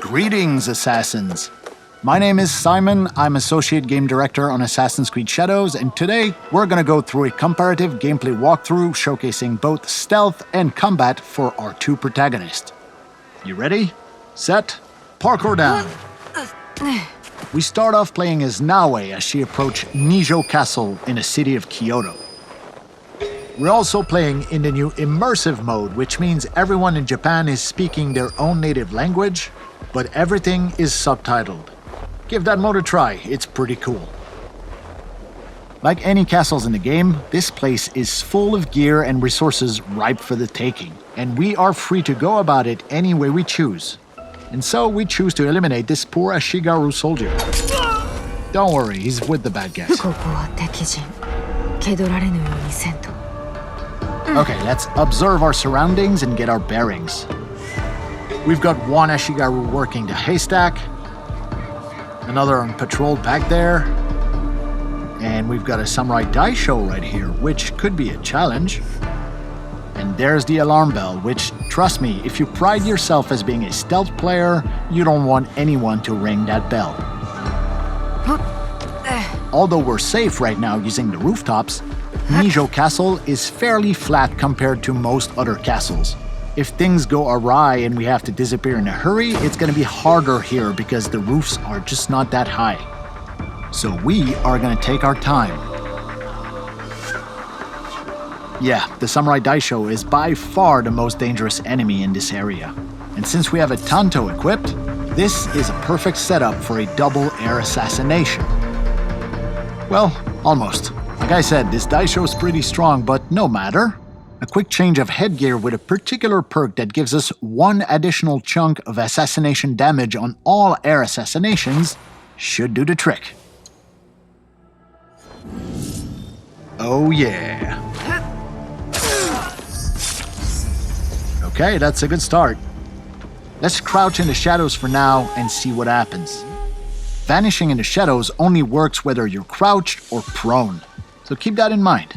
Greetings, Assassins! My name is Simon, I'm Associate Game Director on Assassin's Creed Shadows, and today we're gonna go through a comparative gameplay walkthrough showcasing both stealth and combat for our two protagonists. You ready? Set? Parkour down! We start off playing as Naoe as she approached Nijo Castle in the city of Kyoto. We're also playing in the new immersive mode, which means everyone in Japan is speaking their own native language, but everything is subtitled. Give that mode a try, it's pretty cool. Like any castles in the game, this place is full of gear and resources ripe for the taking, and we are free to go about it any way we choose. And so we choose to eliminate this poor Ashigaru soldier. Don't worry, he's with the bad guys. Okay, let's observe our surroundings and get our bearings. We've got one Ashigaru working the haystack, another on patrol back there, and we've got a samurai daisho right here, which could be a challenge. And there's the alarm bell, which, trust me, if you pride yourself as being a stealth player, you don't want anyone to ring that bell. Although we're safe right now using the rooftops, Nijo Castle is fairly flat compared to most other castles. If things go awry and we have to disappear in a hurry, it's gonna be harder here because the roofs are just not that high. So we are gonna take our time. Yeah, the Samurai Daisho is by far the most dangerous enemy in this area. And since we have a Tanto equipped, this is a perfect setup for a double air assassination. Well, almost. Like I said, this Daisho is pretty strong, but no matter. A quick change of headgear with a particular perk that gives us one additional chunk of assassination damage on all air assassinations should do the trick. Oh yeah. Okay, that's a good start. Let's crouch in the shadows for now and see what happens. Vanishing in the shadows only works whether you're crouched or prone, so keep that in mind.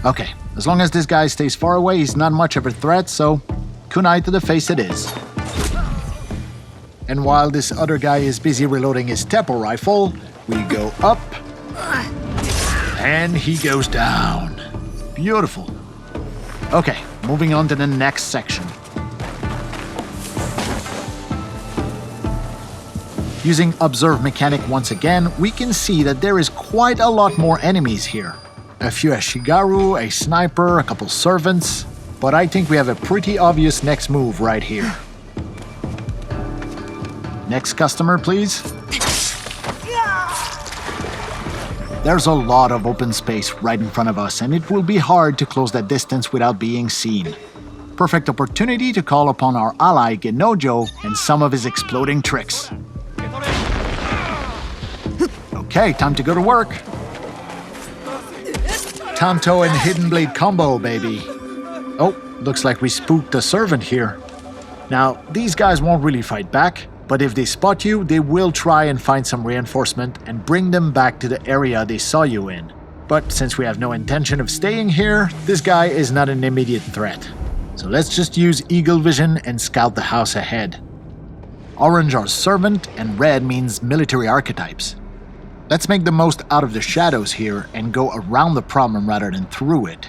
Okay, as long as this guy stays far away, he's not much of a threat, so kunai to the face it is. And while this other guy is busy reloading his Teppo rifle, we go up, and he goes down. Beautiful. Okay, moving on to the next section. Using Observe Mechanic once again, we can see that there is quite a lot more enemies here. A few Ashigaru, a sniper, a couple servants, but I think we have a pretty obvious next move right here. Next customer, please. There's a lot of open space right in front of us, and it will be hard to close that distance without being seen. Perfect opportunity to call upon our ally Genojo and some of his exploding tricks. Okay, time to go to work. Tanto and Hidden Blade combo, baby. Oh, looks like we spooked a servant here. Now, these guys won't really fight back, but if they spot you, they will try and find some reinforcement and bring them back to the area they saw you in. But since we have no intention of staying here, this guy is not an immediate threat. So let's just use Eagle Vision and scout the house ahead. Orange are servant and red means military archetypes. Let's make the most out of the shadows here and go around the problem rather than through it.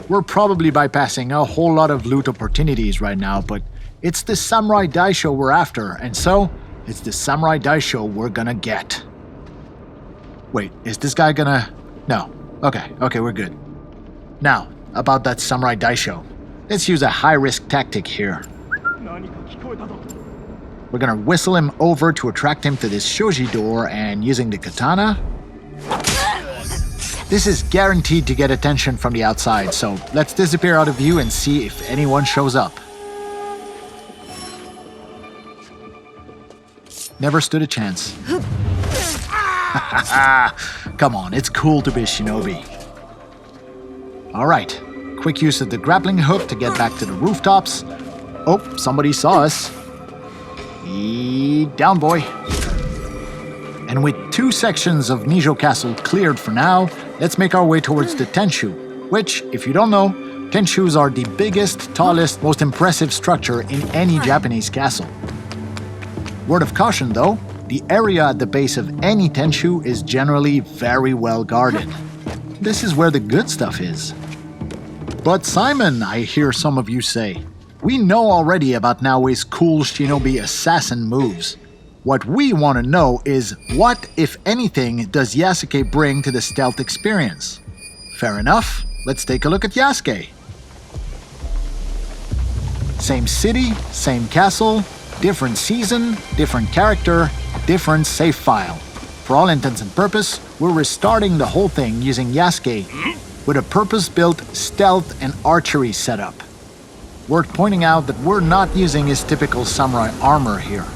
We're probably bypassing a whole lot of loot opportunities right now, but it's the Samurai Daisho we're after, and so it's the Samurai Daisho we're gonna get. Wait, is this guy gonna... No. Okay, we're good. Now, about that Samurai Daisho. Let's use a high-risk tactic here. We're gonna whistle him over to attract him to this shoji door, and using the katana... This is guaranteed to get attention from the outside, so let's disappear out of view and see if anyone shows up. Never stood a chance. Come on, it's cool to be a shinobi. Alright, quick use of the grappling hook to get back to the rooftops. Oh, somebody saw us. Down, boy. And with 2 sections of Nijo Castle cleared for now, let's make our way towards the Tenshu, which, if you don't know, Tenshus are the biggest, tallest, most impressive structure in any Japanese castle. Word of caution though, the area at the base of any Tenshu is generally very well guarded. This is where the good stuff is. But Simon, I hear some of you say, we know already about Naoe's cool shinobi assassin moves. What we want to know is what, if anything, does Yasuke bring to the stealth experience? Fair enough, let's take a look at Yasuke. Same city, same castle, different season, different character, different save file. For all intents and purpose, we're restarting the whole thing using Yasuke with a purpose-built stealth and archery setup. Worth pointing out that we're not using his typical samurai armor here.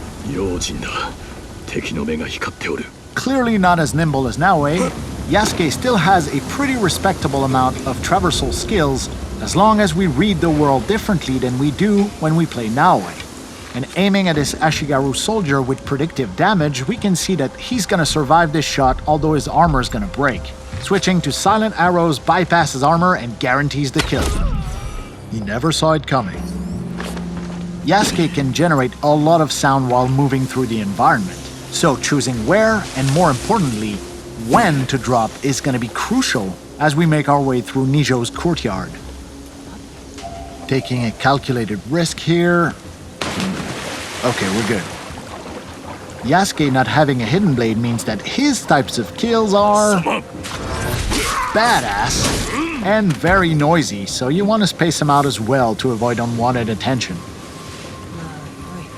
Clearly not as nimble as Naoe, Yasuke still has a pretty respectable amount of traversal skills as long as we read the world differently than we do when we play Naoe. And aiming at his Ashigaru soldier with predictive damage, we can see that he's gonna survive this shot although his armor is gonna break. Switching to silent arrows bypasses armor and guarantees the kill. He never saw it coming. Yasuke can generate a lot of sound while moving through the environment, so choosing where and more importantly, when to drop is gonna be crucial as we make our way through Nijo's courtyard. Taking a calculated risk here. Okay, we're good. Yasuke not having a hidden blade means that his types of kills are badass and very noisy, so you want to space them out as well to avoid unwanted attention.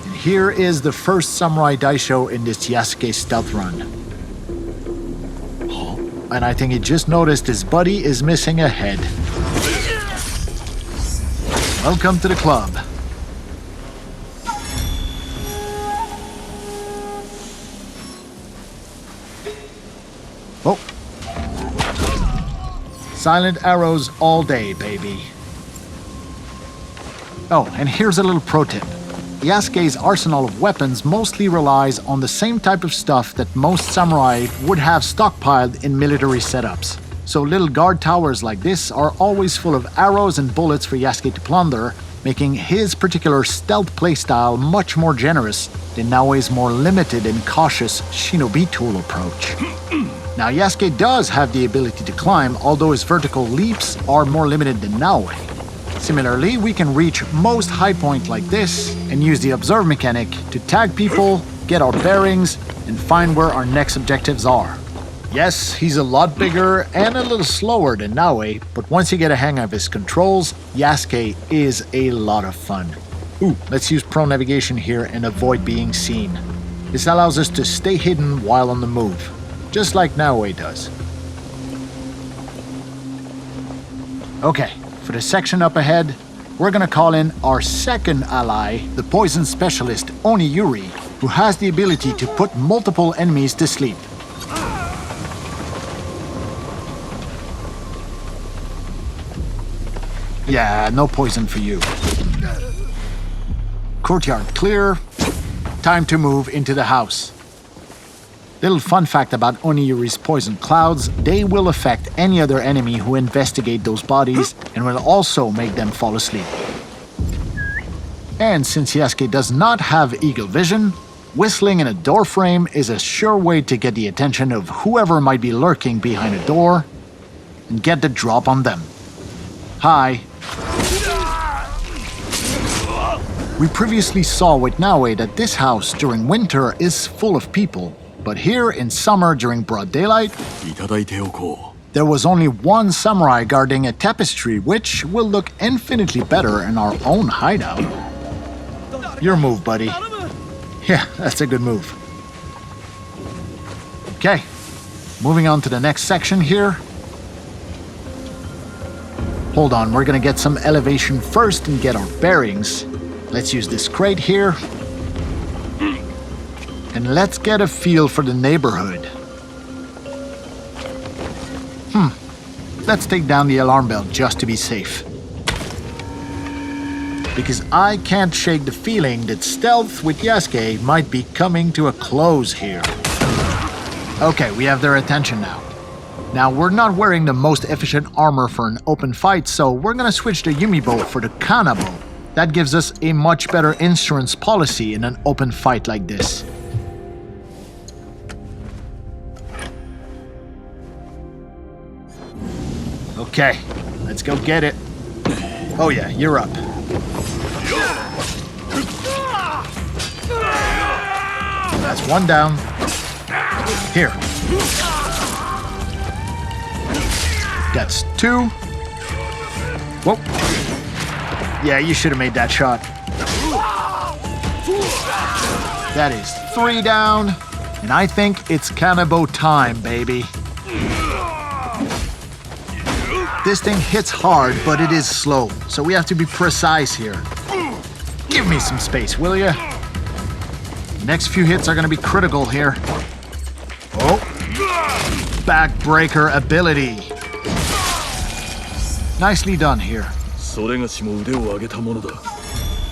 And here is the first Samurai Daisho in this Yasuke stealth run. And I think he just noticed his buddy is missing a head. Welcome to the club. Oh. Silent arrows all day, baby. Oh, and here's a little pro tip. Yasuke's arsenal of weapons mostly relies on the same type of stuff that most samurai would have stockpiled in military setups. So little guard towers like this are always full of arrows and bullets for Yasuke to plunder, making his particular stealth playstyle much more generous than Naoe's more limited and cautious shinobi tool approach. Now Yasuke does have the ability to climb, although his vertical leaps are more limited than Naoe. Similarly, we can reach most high point like this and use the observe mechanic to tag people, get our bearings, and find where our next objectives are. Yes, he's a lot bigger and a little slower than Naoe, but once you get a hang of his controls, Yasuke is a lot of fun. Ooh, let's use pro navigation here and avoid being seen. This allows us to stay hidden while on the move, just like Naoe does. Okay, for the section up ahead, we're gonna call in our second ally, the poison specialist Oniyuri, who has the ability to put multiple enemies to sleep. Yeah, no poison for you. Courtyard clear. Time to move into the house. Little fun fact about Oniyuri's poison clouds, they will affect any other enemy who investigate those bodies and will also make them fall asleep. And since Yasuke does not have eagle vision, whistling in a door frame is a sure way to get the attention of whoever might be lurking behind a door and get the drop on them. Hi. We previously saw with Naoe that this house during winter is full of people, but here in summer during broad daylight, there was only one samurai guarding a tapestry, which will look infinitely better in our own hideout. Your move, buddy. Yeah, that's a good move. Okay, moving on to the next section here. Hold on, we're gonna get some elevation first and get our bearings. Let's use this crate here. And let's get a feel for the neighborhood. Let's take down the alarm bell just to be safe. Because I can't shake the feeling that stealth with Yasuke might be coming to a close here. Okay, we have their attention now. Now, we're not wearing the most efficient armor for an open fight, so we're gonna switch the Yumi bow for the Kana bow. That gives us a much better insurance policy in an open fight like this. Okay, let's go get it. Oh yeah, you're up. That's one down. Here. That's two. Whoa. Yeah, you should have made that shot. That is three down. And I think it's Kanabo time, baby. This thing hits hard, but it is slow, so we have to be precise here. Give me some space, will ya? Next few hits are gonna be critical here. Oh. Backbreaker ability. Nicely done here.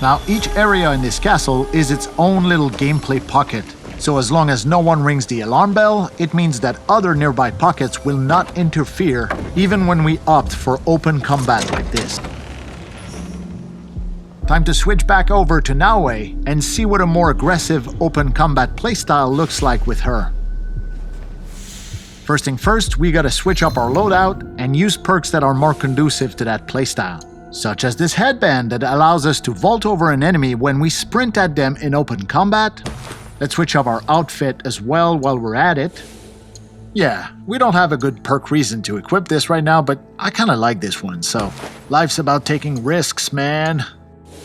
Now, each area in this castle is its own little gameplay pocket. So as long as no one rings the alarm bell, it means that other nearby pockets will not interfere, even when we opt for open combat like this. Time to switch back over to Naoe and see what a more aggressive open combat playstyle looks like with her. First thing first, we gotta switch up our loadout and use perks that are more conducive to that playstyle, such as this headband that allows us to vault over an enemy when we sprint at them in open combat. Let's switch up our outfit as well while we're at it. Yeah, we don't have a good perk reason to equip this right now, but I kinda like this one, so life's about taking risks, man.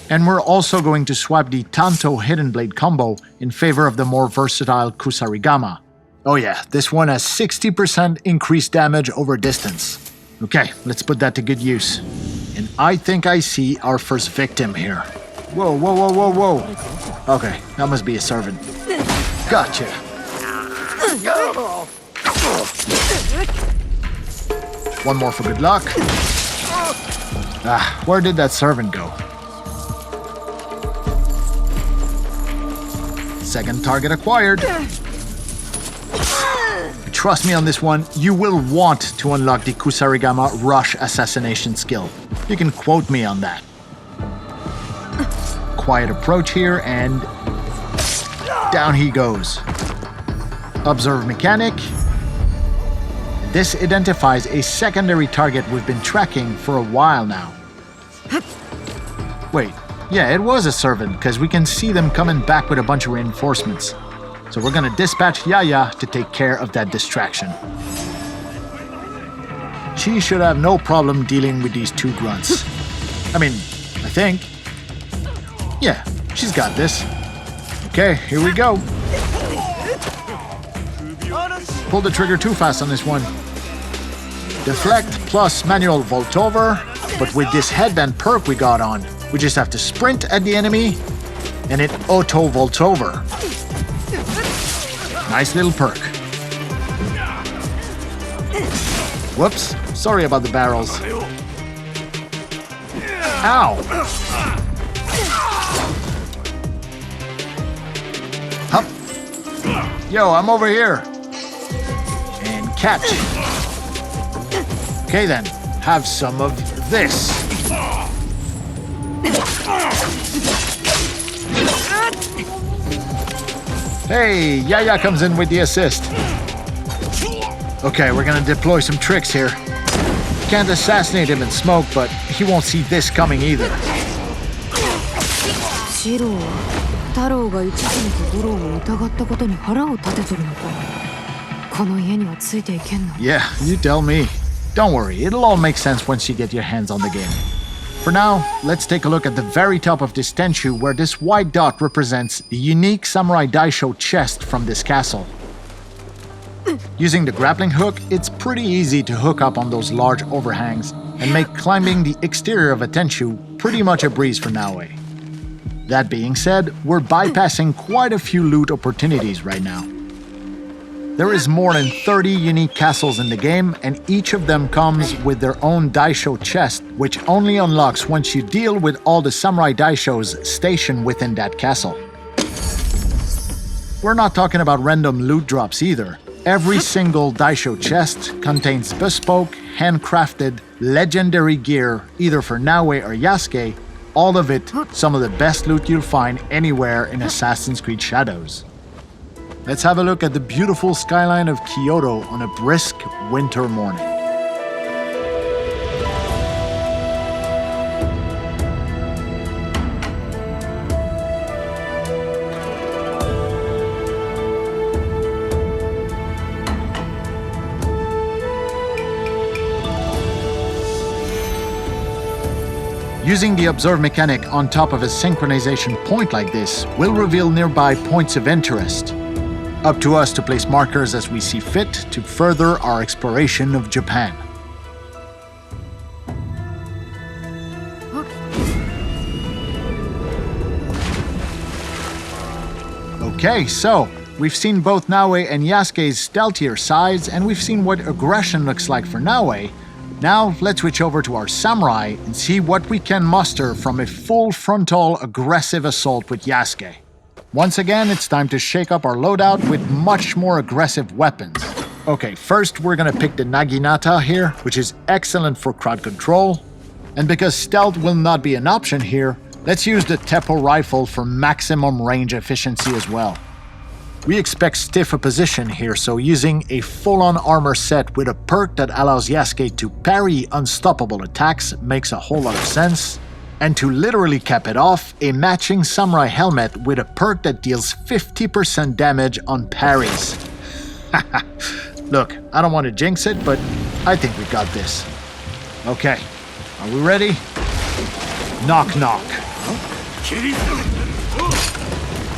And we're also going to swap the Tanto Hidden Blade combo in favor of the more versatile Kusarigama. Oh yeah, this one has 60% increased damage over distance. Okay, let's put that to good use. And I think I see our first victim here. Whoa, whoa, whoa, whoa, whoa. Okay, that must be a servant. Gotcha. One more for good luck. Ah, where did that servant go? Second target acquired. Trust me on this one, you will want to unlock the Kusarigama Rush Assassination skill. You can quote me on that. Quiet approach here, and down he goes. Observe mechanic. This identifies a secondary target we've been tracking for a while now. Wait, yeah, it was a servant, because we can see them coming back with a bunch of reinforcements. So we're gonna dispatch Yaya to take care of that distraction. She should have no problem dealing with these two grunts. I mean, I think. Yeah, she's got this. Okay, here we go. Pull the trigger too fast on this one. Deflect plus manual vault over, but with this headband perk we got on, we just have to sprint at the enemy and it auto vaults over. Nice little perk. Whoops, sorry about the barrels. Ow! Hup. Yo, I'm over here. And catch. Okay then, have some of this. Hey, Yaya comes in with the assist. Okay, we're gonna deploy some tricks here. Can't assassinate him in smoke, but he won't see this coming either. Yeah, you tell me. Don't worry, it'll all make sense once you get your hands on the game. For now, let's take a look at the very top of this Tenchu where this white dot represents the unique Samurai Daisho chest from this castle. Using the grappling hook, it's pretty easy to hook up on those large overhangs and make climbing the exterior of a Tenchu pretty much a breeze for Naoe. That being said, we're bypassing quite a few loot opportunities right now. There is more than 30 unique castles in the game, and each of them comes with their own Daisho chest, which only unlocks once you deal with all the Samurai Daishos stationed within that castle. We're not talking about random loot drops either. Every single Daisho chest contains bespoke, handcrafted, legendary gear, either for Naoe or Yasuke, all of it some of the best loot you'll find anywhere in Assassin's Creed Shadows. Let's have a look at the beautiful skyline of Kyoto on a brisk winter morning. Using the observe mechanic on top of a synchronization point like this will reveal nearby points of interest. Up to us to place markers as we see fit to further our exploration of Japan. Okay, so we've seen both Naoe and Yasuke's stealthier sides, and we've seen what aggression looks like for Naoe. Now, let's switch over to our samurai and see what we can muster from a full frontal aggressive assault with Yasuke. Once again, it's time to shake up our loadout with much more aggressive weapons. Okay, first we're gonna pick the Naginata here, which is excellent for crowd control. And because stealth will not be an option here, let's use the Teppo rifle for maximum range efficiency as well. We expect stiff opposition here, so using a full-on armor set with a perk that allows Yasuke to parry unstoppable attacks makes a whole lot of sense. And to literally cap it off, a matching samurai helmet with a perk that deals 50% damage on parries. Look, I don't want to jinx it, but I think we got this. Okay, are we ready? Knock knock.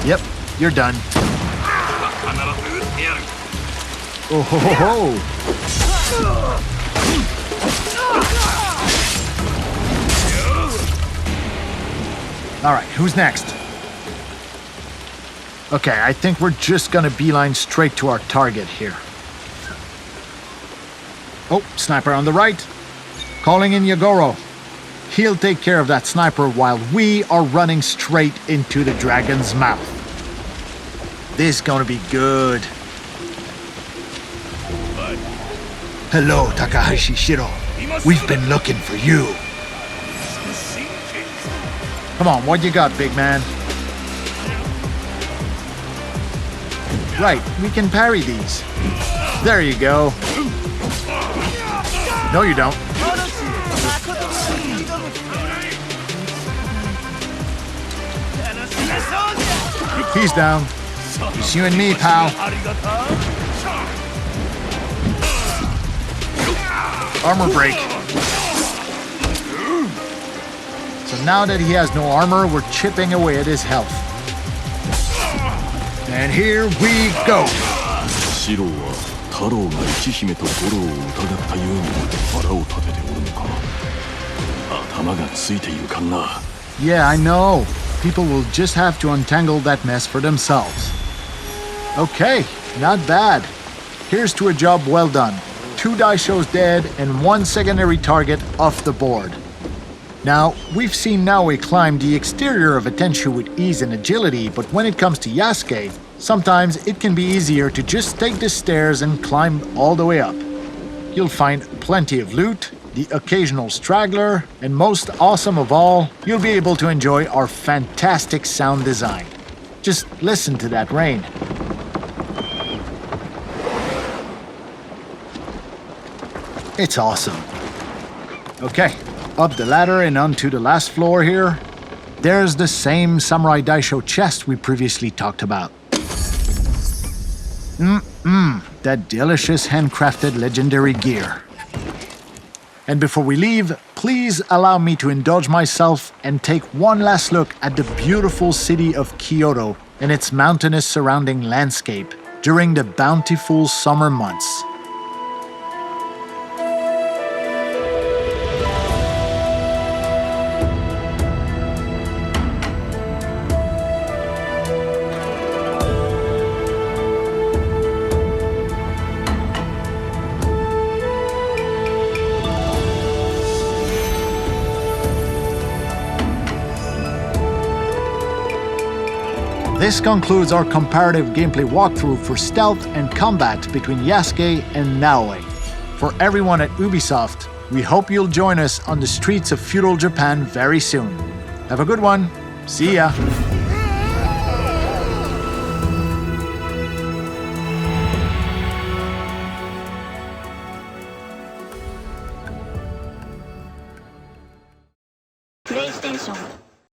Yep, you're done. Oh ho ho ho! Alright, who's next? Okay, I think we're just gonna beeline straight to our target here. Oh, sniper on the right. Calling in Yagoro. He'll take care of that sniper while we are running straight into the dragon's mouth. This is gonna be good. Hello, Takahashi Shiro. We've been looking for you. Come on, what you got, big man? Right, we can parry these. There you go. No, you don't. He's down. It's you and me, pal. Armor break. So now that he has no armor, we're chipping away at his health. And here we go. Yeah, I know. People will just have to untangle that mess for themselves. Okay, not bad. Here's to a job well done. 2 Daishos dead and 1 secondary target off the board. Now, we've seen Naoe climb the exterior of a Tenshu with ease and agility, but when it comes to Yasuke, sometimes it can be easier to just take the stairs and climb all the way up. You'll find plenty of loot, the occasional straggler, and most awesome of all, you'll be able to enjoy our fantastic sound design. Just listen to that rain. It's awesome. Okay, up the ladder and onto the last floor here. There's the same Samurai Daisho chest we previously talked about. That delicious handcrafted legendary gear. And before we leave, please allow me to indulge myself and take one last look at the beautiful city of Kyoto and its mountainous surrounding landscape during the bountiful summer months. This concludes our comparative gameplay walkthrough for stealth and combat between Yasuke and Naoe. For everyone at Ubisoft, we hope you'll join us on the streets of feudal Japan very soon. Have a good one. See ya. PlayStation